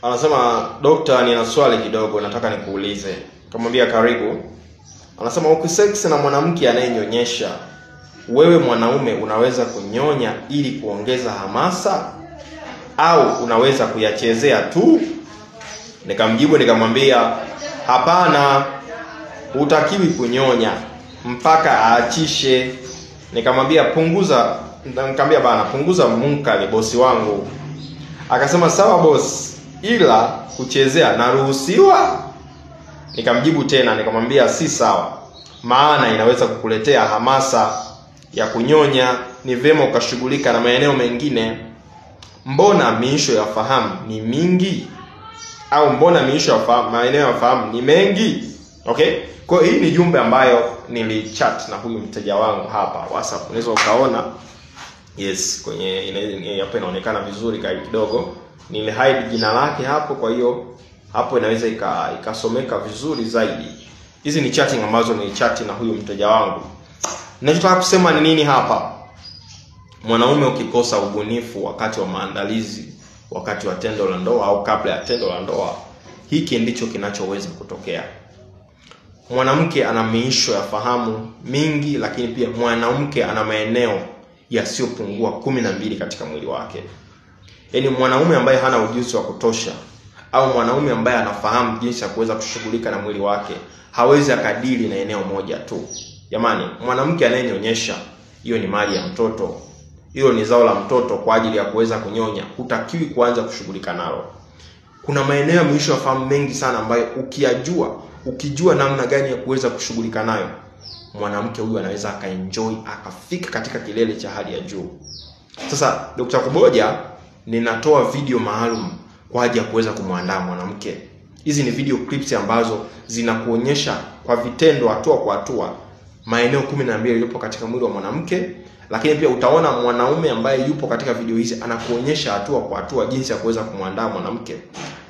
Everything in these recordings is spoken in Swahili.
Anasema, "Dokta, nina swali kidogo nataka nikuulize." Nikamwambia karibu. Anasema, "Ukisex na mwanamke anayenyonyesha, wewe mwanaume unaweza kunyonya ili kuongeza hamasa au unaweza kuyachezea tu?" Nikamjibu nikamwambia, "Hapana, hutakiwi kunyonya mpaka aachishe." Nikamwambia punguza munkali bosi wangu. Akasema, "Sawa boss, ila kuchezea naruhusiwa?" Nikamjibu tena nikamwambia si sawa, maana inaweza kukuletea hamasa ya kunyonya. Ni vema ukashughulika na maeneo mengine. Mbona miisho ya fahamu ni mingi? Au mbona miisho ya maeneo ya fahamu ni mengi? Okay? Kwa hii ni jumbe ambayo nilichat na huyu mteja wangu hapa WhatsApp. Unaweza ukaona yes kwenye hapa inaonekana vizuri kidogo. Nili hide jina lake hapo, kwa hiyo hapo inaweza ikasomeka vizuri zaidi. Hizi ni chatting ambazo ni chat na huyu mteja wangu. Ninachotaka kusema ni nini hapa? Mwanaume ukikosa ubunifu wakati wa maandalizi, wakati wa tendo la ndoa au kabla ya tendo la ndoa, hiki ndicho kinachoweza kutokea. Mwanamke ana miisho ya fahamu mingi, lakini pia mwanamke ana maeneo yasiyopungua 12 katika mwili wake. Yaani mwanaume ambaye hana ujuzi wa kutosha au mwanaume ambaye anafahamu jinsi ya kuweza kushughulika na mwili wake hawezi akadili na eneo moja tu. Jamani, mwanamke anayenyonyesha, hiyo ni mali ya mtoto. Hilo ni zao la mtoto kwa ajili ya kuweza kunyonya. Hutakiwi kuanza kushughulika nalo. Kuna maeneo ya miisho ya fahamu mengi sana ambayo ukijua namna gani ya kuweza kushughulika nayo, mwanamke huyu anaweza akaenjoy akafika katika kilele cha hali ya juu. Sasa Dr. Kuboja ninatoa video maalum kwa ajili ya kuweza kumwandaa mwanamke. Hizi ni video clips ambazo zinakuonyesha kwa vitendo, hatua kwa hatua, maeneo 12 yaliyopo katika mwili wa mwanamke. Lakini pia utaona mwanaume ambaye yupo katika video hizi anakuonyesha hatua kwa hatua jinsi ya kuweza kumwandaa mwanamke,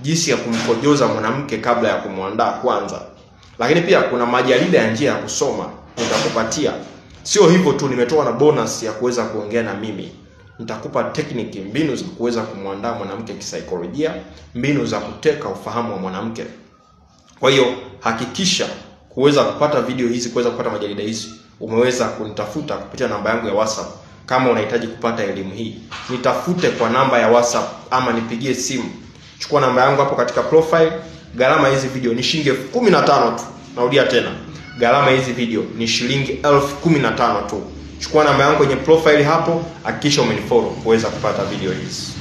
jinsi ya kumkojoza mwanamke kabla ya kumwandaa kwanza. Lakini pia kuna majarida ya njia ya kusoma nitakupatia. Sio hivyo tu, nimetoa na bonus ya kuweza kuongea na mimi. Nitakupa technique, mbinu za kuweza kumwandaa mwanamke kisaikolojia, mbinu za kuteka ufahamu wa mwanamke. Kwa hiyo hakikisha kuweza kupata video hizi, kuweza kupata majarida hizi, umeweza kunitafuta kupitia namba yangu ya WhatsApp. Kama unahitaji kupata elimu hii, nitafute kwa namba ya WhatsApp ama nipigie simu. Chukua namba yangu hapo katika profile. Gharama hizi video ni shilingi 15,000 tu. Narudia tena. Gharama hizi video ni shilingi 15,000 tu. Chukua namba yangu kwenye profile hapo, hakikisha umenifollow kuweza kupata video hizi.